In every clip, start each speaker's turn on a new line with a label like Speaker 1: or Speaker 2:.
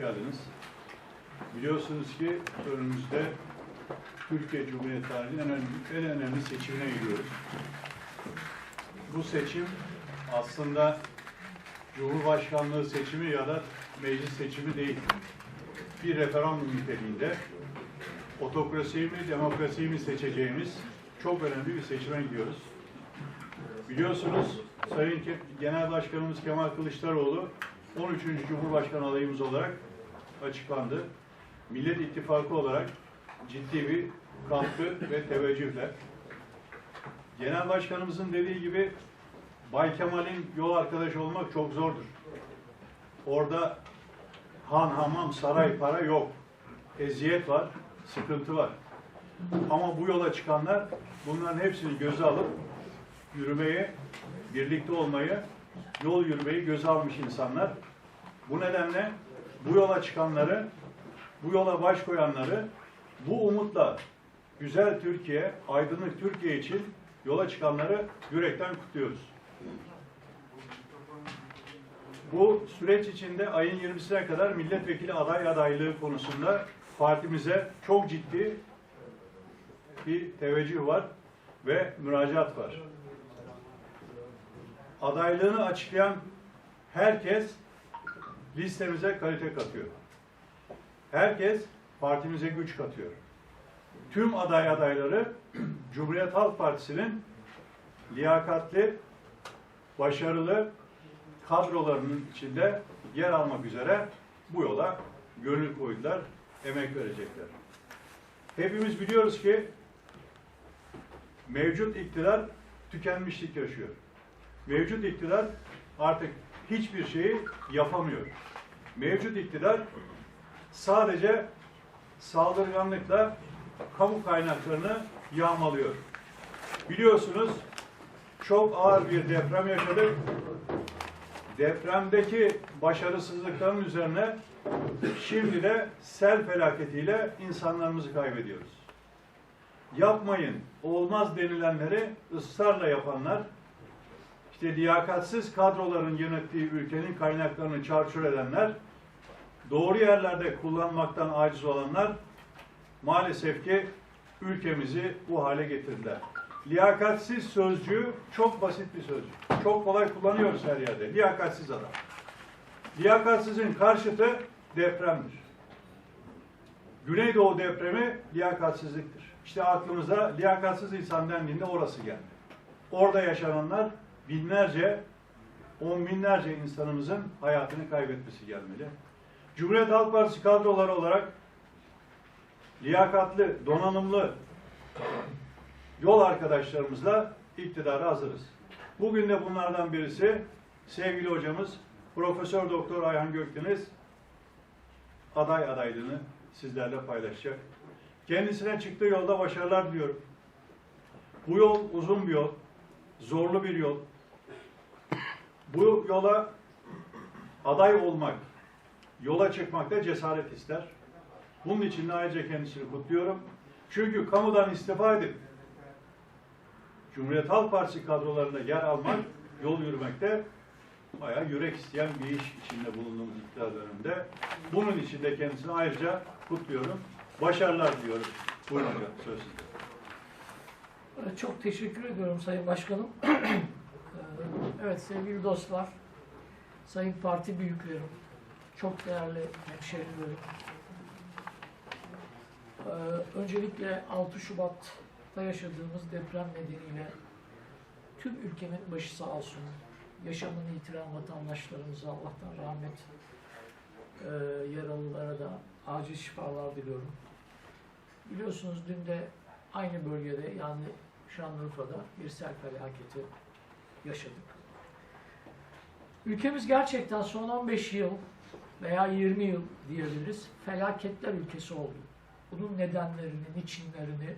Speaker 1: geldiniz. Biliyorsunuz ki önümüzde Türkiye Cumhuriyeti tarihinin en önemli seçimine giriyoruz. Bu seçim aslında Cumhurbaşkanlığı seçimi ya da meclis seçimi değil. Bir referandum niteliğinde otokrasiyi mi, demokrasiyi mi seçeceğimiz çok önemli bir seçime gidiyoruz. Biliyorsunuz Sayın Genel Başkanımız Kemal Kılıçdaroğlu 13. Cumhurbaşkanı adayımız olarak açıklandı. Millet İttifakı olarak ciddi bir katkı ve teveccühle. Genel Başkanımızın dediği gibi Bay Kemal'in yol arkadaşı olmak çok zordur. Orada han, hamam, saray, para yok. Eziyet var, sıkıntı var. Ama bu yola çıkanlar bunların hepsini göze alıp yürümeyi, birlikte olmayı, yol yürümeyi göze almış insanlar. Bu nedenle bu yola çıkanları, bu yola baş koyanları, bu umutla güzel Türkiye, aydınlık Türkiye için yola çıkanları yürekten kutluyoruz. Bu süreç içinde ayın 20'sine kadar milletvekili adaylığı konusunda partimize çok ciddi bir teveccüh var ve müracaat var. Adaylığını açıklayan herkes listemize kalite katıyor. Herkes partimize güç katıyor. Tüm adayları Cumhuriyet Halk Partisi'nin liyakatli, başarılı kadrolarının içinde yer almak üzere bu yola gönül koydular, emek verecekler. Hepimiz biliyoruz ki mevcut iktidar tükenmişlik yaşıyor. Mevcut iktidar artık hiçbir şeyi yapamıyor. Mevcut iktidar sadece saldırganlıkla kamu kaynaklarını yağmalıyor. Biliyorsunuz çok ağır bir deprem yaşadık. Depremdeki başarısızlıkların üzerine şimdi de sel felaketiyle insanlarımızı kaybediyoruz. Yapmayın, olmaz denilenleri ısrarla yapanlar, işte liyakatsiz kadroların yönettiği ülkenin kaynaklarını çarçur edenler, doğru yerlerde kullanmaktan aciz olanlar maalesef ki ülkemizi bu hale getirdiler. Liyakatsiz sözcüğü çok basit bir sözcük. Çok kolay kullanıyoruz her yerde. Liyakatsiz adam. Liyakatsizin karşıtı depremdir. Güneydoğu depremi liyakatsizliktir. İşte aklımıza liyakatsiz insan dendiğinde orası geldi. Orada yaşananlar binlerce, on binlerce insanımızın hayatını kaybetmesi gelmeli. Cumhuriyet Halk Partisi kadroları olarak liyakatlı, donanımlı yol arkadaşlarımızla iktidara hazırız. Bugün de bunlardan birisi sevgili hocamız Profesör Doktor Ayhan Gökdeniz adaylığını sizlerle paylaşacak. Kendisine çıktığı yolda başarılar diliyorum. Bu yol uzun bir yol, zorlu bir yol. Bu yola aday olmak, yola çıkmak da cesaret ister. Bunun için de ayrıca kendisini kutluyorum. Çünkü kamudan istifa edip Cumhuriyet Halk Partisi kadrolarında yer almak, yol yürümekte bayağı yürek isteyen bir iş içinde bulunduğumuz iktidar döneminde. Bunun için de kendisini ayrıca kutluyorum. Başarılar diliyorum. Buyurun hocam, söz sizde.
Speaker 2: Çok teşekkür ediyorum Sayın Başkanım. Evet sevgili dostlar, Sayın Parti büyüklerim, çok değerli hemşehrilerim. Öncelikle 6 Şubat'ta yaşadığımız deprem nedeniyle tüm ülkenin başı sağ olsun. Yaşamını yitiren vatandaşlarımıza Allah'tan rahmet, yaralılara da acil şifalar diliyorum. Biliyorsunuz dün de aynı bölgede yani Şanlıurfa'da bir sel felaketi yaşadık. Ülkemiz gerçekten son 15 yıl veya 20 yıl diyebiliriz felaketler ülkesi oldu. Bunun nedenlerini, niçinlerini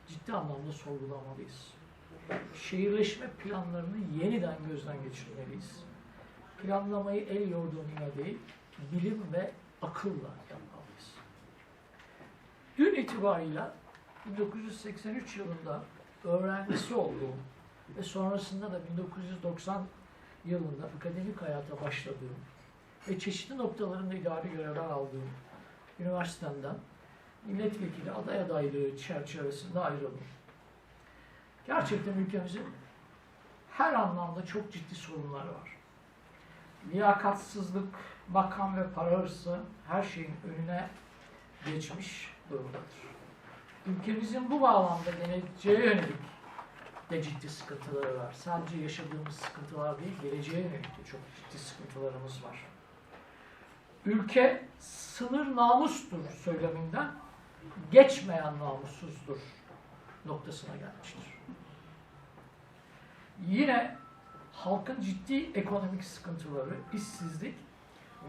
Speaker 2: ciddi anlamda sorgulamalıyız. Şehirleşme planlarını yeniden gözden geçirmeliyiz. Planlamayı el yordamıyla değil, bilim ve akılla yapmalıyız. Dün itibarıyla 1983 yılında öğrencisi olduğum ve sonrasında da 1990 yılında akademik hayata başladığım ve çeşitli noktalarında idari görevler aldığım üniversitemden milletvekili aday adaylığı çerçevesinde ayrıldım. Gerçekten ülkemizin her anlamda çok ciddi sorunları var. Liyakatsızlık, makam ve para hırsı her şeyin önüne geçmiş durumdadır. Ülkemizin bu bağlamda geleceğe yönelik de ciddi sıkıntıları var. Sadece yaşadığımız sıkıntılar değil, geleceğe yönelik de çok ciddi sıkıntılarımız var. Ülke sınır namustur söyleminden geçmeyen namussuzdur noktasına gelmiştir. Yine halkın ciddi ekonomik sıkıntıları, işsizlik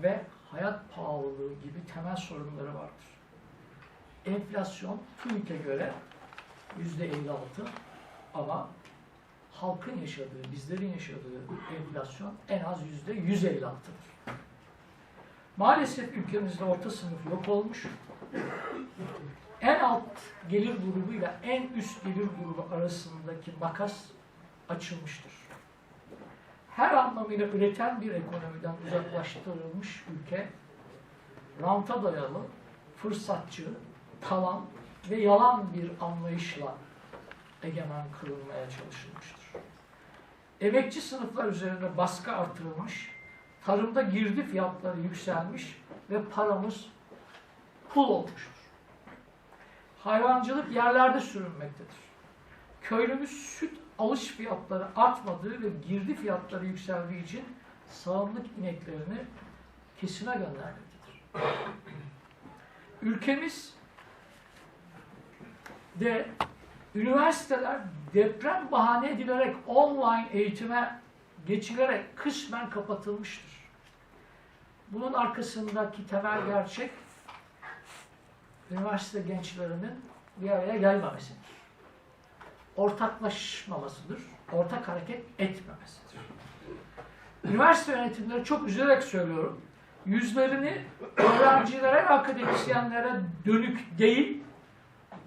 Speaker 2: ve hayat pahalılığı gibi temel sorunları vardır. Enflasyon TÜİK'e göre %56 ama halkın yaşadığı, bizlerin yaşadığı enflasyon en az %156'dır. Maalesef ülkemizde orta sınıf yok olmuş. En alt gelir grubuyla en üst gelir grubu arasındaki makas açılmıştır. Her anlamıyla üreten bir ekonomiden uzaklaştırılmış ülke, ranta dayalı, fırsatçı, talan ve yalan bir anlayışla egemen kılınmaya çalışılmıştır. Emekçi sınıflar üzerine baskı artırılmış, tarımda girdi fiyatları yükselmiş ve paramız pul olmuştur. Hayvancılık yerlerde sürünmektedir. Köylümüz süt alış fiyatları artmadığı ve girdi fiyatları yükseldiği için sağımlık ineklerini kesime göndermektedir. Ülkemiz de üniversiteler deprem bahane edilerek online eğitime geçilerek kısmen kapatılmıştır. Bunun arkasındaki temel gerçek üniversite gençlerinin bir araya gelmemesidir. Ortaklaşmamasıdır, ortak hareket etmemesidir. Üniversite yönetimleri çok üzülerek söylüyorum, yüzlerini öğrencilere ve akademisyenlere dönük değil,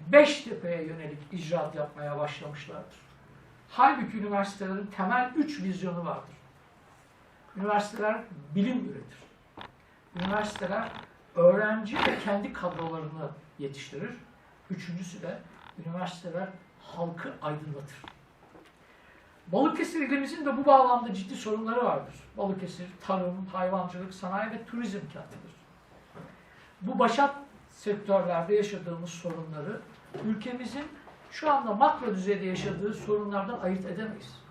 Speaker 2: Beştepe'ye yönelik icraat yapmaya başlamışlardır. Halbuki üniversitelerin temel 3 vizyonu vardır. Üniversiteler bilim üretir. Üniversiteler öğrenci ve kendi kadrolarını yetiştirir. Üçüncüsü de üniversiteler halkı aydınlatır. Balıkesir ilimizin de bu bağlamda ciddi sorunları vardır. Balıkesir, tarım, hayvancılık, sanayi ve turizm kentidir. Bu başat sektörlerde yaşadığımız sorunları ülkemizin şu anda makro düzeyde yaşadığı sorunlardan ayırt edemeyiz.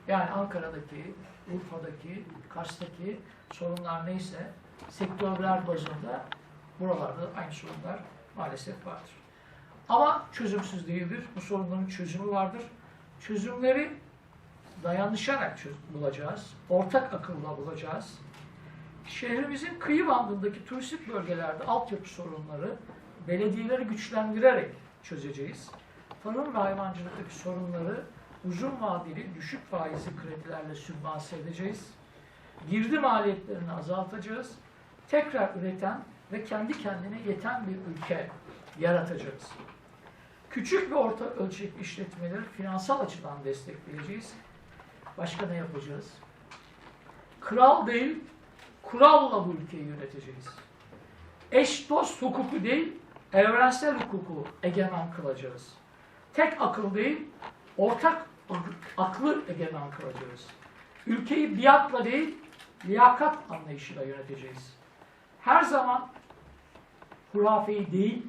Speaker 2: Yani Ankara'daki, Urfa'daki, Kars'taki sorunlar neyse sektörler bazında buralarda aynı sorunlar maalesef vardır. Ama çözümsüz değildir. Bu sorunların çözümü vardır. Çözümleri dayanışarak bulacağız. Ortak akılla bulacağız. Şehrimizin kıyı bandındaki turistik bölgelerde altyapı sorunları belediyeleri güçlendirerek çözeceğiz. Tarım ve hayvancılıktaki sorunları uzun vadeli düşük faizli kredilerle sübvanse edeceğiz. Girdi maliyetlerini azaltacağız. Tekrar üreten ve kendi kendine yeten bir ülke yaratacağız. Küçük ve orta ölçekli işletmeleri finansal açıdan destekleyeceğiz. Başka ne yapacağız? Kral değil, kuralla bu ülkeyi yöneteceğiz. Eş dost hukuku değil, evrensel hukuku egemen kılacağız. Tek akıl değil, ortak aklı egemen kılacağız. Ülkeyi biatla değil, liyakat anlayışıyla yöneteceğiz. Her zaman hurafeyi değil,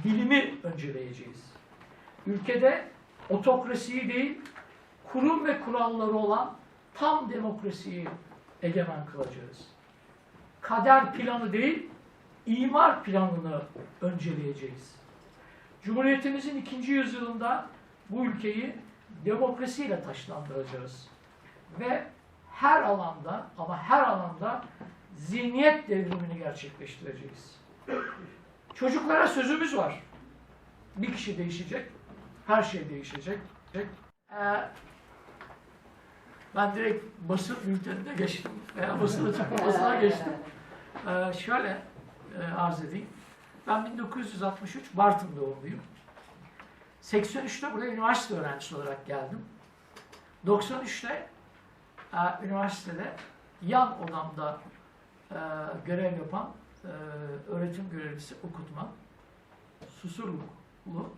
Speaker 2: bilimi önceleyeceğiz. Ülkede otokrasiyi değil, kurum ve kuralları olan tam demokrasiyi egemen kılacağız. Kader planı değil, imar planını önceleyeceğiz. Cumhuriyetimizin 2. yüzyılında bu ülkeyi demokrasiyle taşlandıracağız. Ve her alanda ama her alanda zihniyet devrimini gerçekleştireceğiz. Çocuklara sözümüz var. Bir kişi değişecek, her şey değişecek. Ben direkt basın bültenine geçtim veya basın açıklamasına geçtim. Şöyle arz edeyim. Ben 1963 Bartın doğumluyum. 83'te buraya üniversite öğrencisi olarak geldim. 93'te üniversitede yan odamda görev yapan öğretim görevlisi okutma, Susurluklu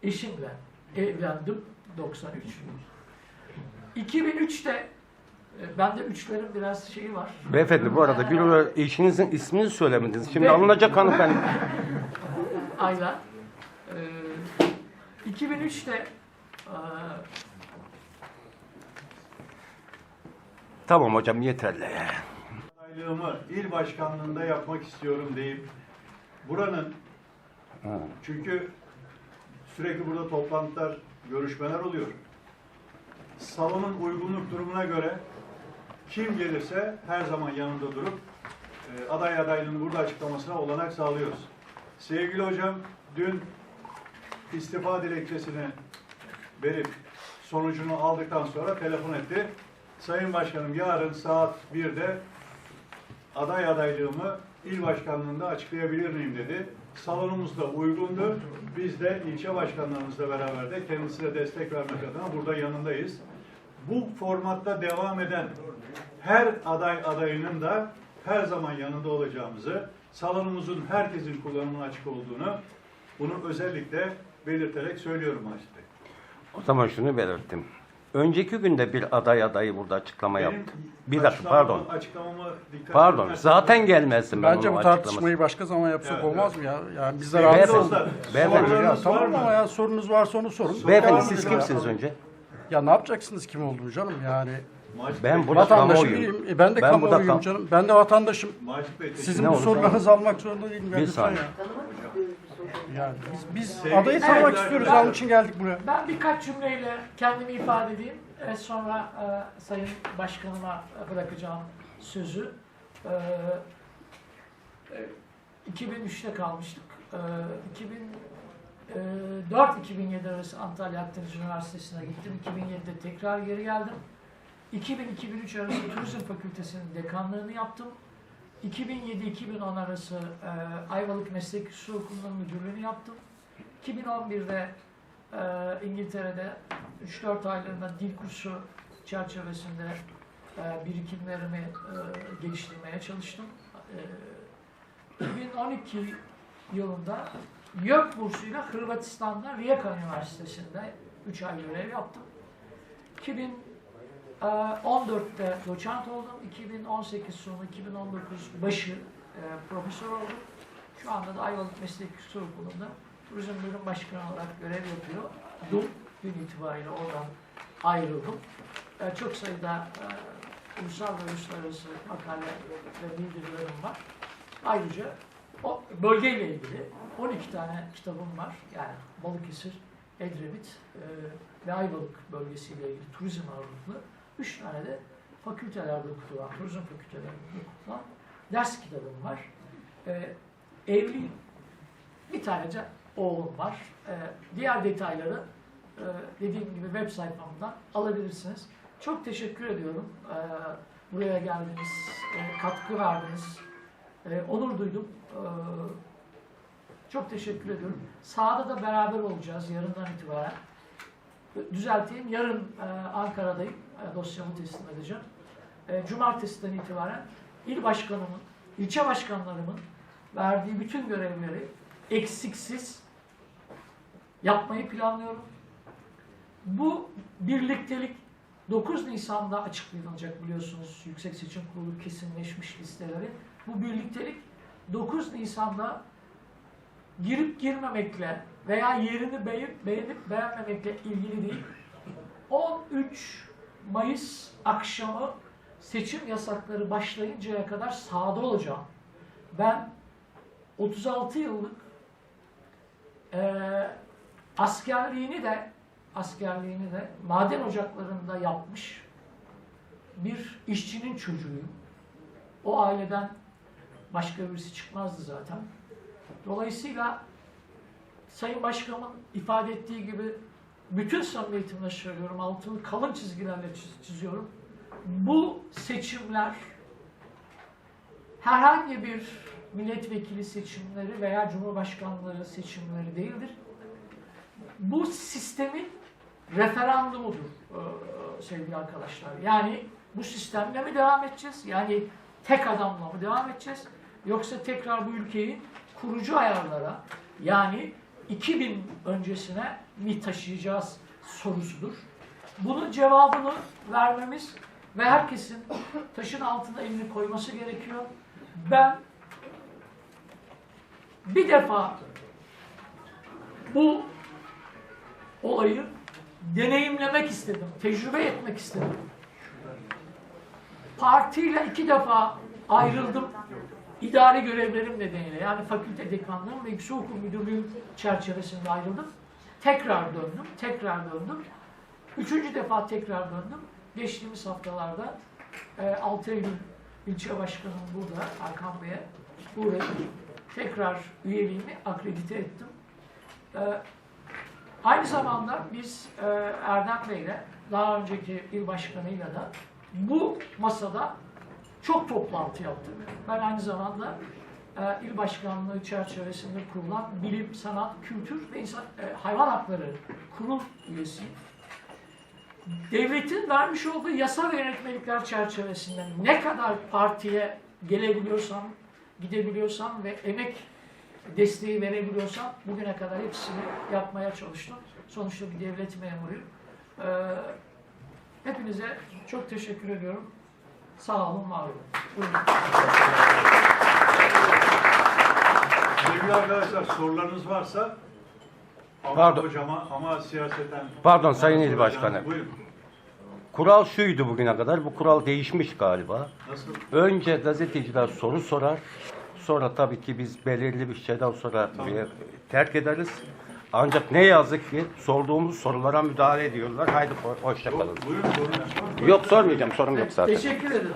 Speaker 2: eşimle evlendim 93. 2003'te bende üçlerin biraz şeyi var.
Speaker 3: Beyefendi bu arada bir eşinizin ismini söylemediniz. Şimdi alınacak hanımefendi.
Speaker 2: Ayla. 2003'te
Speaker 3: Tamam hocam yeterli.
Speaker 1: Adaylığımı il başkanlığında yapmak istiyorum deyip buranın, çünkü sürekli burada toplantılar, görüşmeler oluyor. Salonun uygunluk durumuna göre kim gelirse her zaman yanında durup aday adaylığını burada açıklamasına olanak sağlıyoruz. Sevgili hocam dün istifa dilekçesini verip sonucunu aldıktan sonra telefon etti. Sayın Başkanım yarın saat 1'de aday adaylığımı il başkanlığında açıklayabilir miyim dedi. Salonumuz da uygundur. Biz de ilçe başkanlarımızla beraber de kendisine destek vermek adına burada yanındayız. Bu formatta devam eden her aday adayının da her zaman yanında olacağımızı, salonumuzun herkesin kullanımına açık olduğunu bunu özellikle belirterek söylüyorum Macit Bey.
Speaker 3: O zaman şunu belirttim. Önceki günde bir adayı burada açıklama
Speaker 1: Benim
Speaker 3: yaptı. Bir dakika pardon.
Speaker 1: Açıklamamı dikkat
Speaker 3: Pardon.
Speaker 1: etmezseniz-
Speaker 3: Zaten gelmezdim ben
Speaker 4: Bence
Speaker 3: onun
Speaker 4: bu
Speaker 3: açıklaması.
Speaker 4: tartışmayı başka zaman yapsak
Speaker 1: Evet,
Speaker 4: olmaz mı ya? Yani bizler
Speaker 1: Beyefendi,
Speaker 4: rahatsız
Speaker 1: dostlar,
Speaker 4: olduk.
Speaker 3: beyefendi.
Speaker 4: Ya
Speaker 1: sorularınız var
Speaker 4: tamam
Speaker 1: mı?
Speaker 4: ama ya sorunuz varsa onu sorun.
Speaker 3: Beyefendi
Speaker 4: Devam
Speaker 3: siz
Speaker 4: edelim
Speaker 3: kimsiniz
Speaker 4: ya.
Speaker 3: önce?
Speaker 4: Ya ne yapacaksınız kim olduğunu canım yani.
Speaker 1: Macit
Speaker 3: Ben
Speaker 1: Bey,
Speaker 3: burada
Speaker 4: Vatandaşım
Speaker 3: kamuoyuyum.
Speaker 4: değilim. Ben de
Speaker 3: Ben burada
Speaker 4: kamuoyuyum canım. Ben de vatandaşım.
Speaker 1: Macit Bey,
Speaker 4: Sizin
Speaker 3: Ne
Speaker 4: bu
Speaker 3: olur?
Speaker 4: sorularınızı almak zorunda değilim. Ya,
Speaker 3: Bir
Speaker 4: lütfen
Speaker 3: saniye.
Speaker 4: ya. Yani biz
Speaker 1: Sevgili
Speaker 4: adayı tanımak
Speaker 1: seyirciler,
Speaker 4: istiyoruz.
Speaker 1: ben-
Speaker 4: Onun için geldik buraya.
Speaker 2: ben birkaç cümleyle kendimi ifade edeyim. Sonra Sayın Başkanıma bırakacağım sözü. 2003'te kalmıştık. 2004-2007 arası Antalya Akdeniz Üniversitesi'ne gittim. 2007'de tekrar geri geldim. 2000-2003 arası Turizm Fakültesi'nin dekanlığını yaptım. 2007-2010 arası Ayvalık Meslek Yüksek Okulu'nun müdürlüğünü yaptım. 2011'de İngiltere'de 3-4 aylığına dil kursu çerçevesinde birikimlerimi geliştirmeye çalıştım. 2012 yılında YÖK bursuyla Hırvatistan'da Rijeka Üniversitesi'nde 3 ay görev yaptım. 2014'te doçent oldum. 2018 sonu, 2019 başı profesör oldum. Şu anda da Ayvalık Meslek Yüksek Okulu'nda Turizm Bölüm Başkanı olarak görev yapıyor. Dün itibariyle oradan ayrıldım. Çok sayıda ulusal ve uluslararası makale ve bildirilerim var. Ayrıca o bölgeyle ilgili 12 tane kitabım var. Yani Balıkesir, Edremit ve Ayvalık bölgesiyle ilgili turizm ağırlıklı 3 tane de fakültelerde okutulan, turizm fakültelerinde okutulan ders kitabım var. Evliyim. Bir tane de oğlum var. Diğer detayları dediğim gibi web sayfamdan alabilirsiniz. Çok teşekkür ediyorum. Buraya geldiniz, katkı verdiniz. Onur duydum. Çok teşekkür ediyorum. Sahada da beraber olacağız yarından itibaren. Düzelteyim, yarın Ankara'dayım. Dosyamı teslim edeceğim. Cumartesiden itibaren il başkanımın, ilçe başkanlarımın verdiği bütün görevleri eksiksiz yapmayı planlıyorum. Bu birliktelik 9 Nisan'da açıklanacak biliyorsunuz. Yüksek Seçim Kurulu kesinleşmiş listeleri. Bu birliktelik 9 Nisan'da girip girmemekle veya yerini beğenip beğenmemekle ilgili değil. 13 Mayıs akşamı seçim yasakları başlayıncaya kadar sahada olacağım. Ben 36 yıllık askerliğini de maden ocaklarında yapmış bir işçinin çocuğuyum. O aileden başka birisi çıkmazdı zaten. Dolayısıyla Sayın Başkanımın ifade ettiği gibi bütün samimiyetimle söylüyorum, altını kalın çizgilerle çiziyorum. Bu seçimler herhangi bir milletvekili seçimleri veya cumhurbaşkanlığı seçimleri değildir. Bu sistemin referandumudur sevgili arkadaşlar. Yani Bu sistemle mi devam edeceğiz? Yani tek adamla mı devam edeceğiz? Yoksa tekrar bu ülkeyi kurucu ayarlara, yani 2000 öncesine mi taşıyacağız sorusudur. Bunun cevabını vermemiz ve herkesin taşın altına elini koyması gerekiyor. Ben bir defa bu olayı deneyimlemek istedim, tecrübe etmek istedim. Partiyle 2 defa ayrıldım. İdari görevlerim nedeniyle, yani fakülte dekanlığım ve yüksekokul müdürlüğüm çerçevesinde ayrıldım. Tekrar döndüm. 3. defa tekrar döndüm. Geçtiğimiz haftalarda 6 Eylül ilçe başkanım burada, Hakan Bey'e uğradım. Tekrar üyeliğimi akredite ettim. Aynı zamanda biz Erdem Bey'le, daha önceki il başkanıyla da bu masada çok toplantı yaptık. Ben aynı zamanda il başkanlığı çerçevesinde kurulan Bilim, Sanat, Kültür ve Hayvan Hakları Kurul üyesiyim. Devletin vermiş olduğu yasa ve yönetmelikler çerçevesinde ne kadar partiye gelebiliyorsam, gidebiliyorsam ve emek desteği verebiliyorsam bugüne kadar hepsini yapmaya çalıştım. Sonuçta bir devlet memuruyum. Hepinize çok teşekkür ediyorum. Sağ olun, var olun. Buyurun.
Speaker 1: Sevgili arkadaşlar, sorularınız varsa
Speaker 3: Pardon.
Speaker 1: hocama ama siyaseten...
Speaker 3: Pardon Sayın İl Başkanı.
Speaker 1: Buyurun.
Speaker 3: Kural şuydu bugüne kadar. Bu kural değişmiş galiba.
Speaker 1: Nasıl?
Speaker 3: Önce gazeteciler soru sorar. Sonra tabii ki biz belirli bir şeyden sonra terk ederiz. Ancak ne yazık ki sorduğumuz sorulara müdahale ediyorlar. Haydi hoşça kalın.
Speaker 1: Buyurun, sorun.
Speaker 3: Yok sormayacağım. Sorum yok zaten.
Speaker 2: Teşekkür ederim.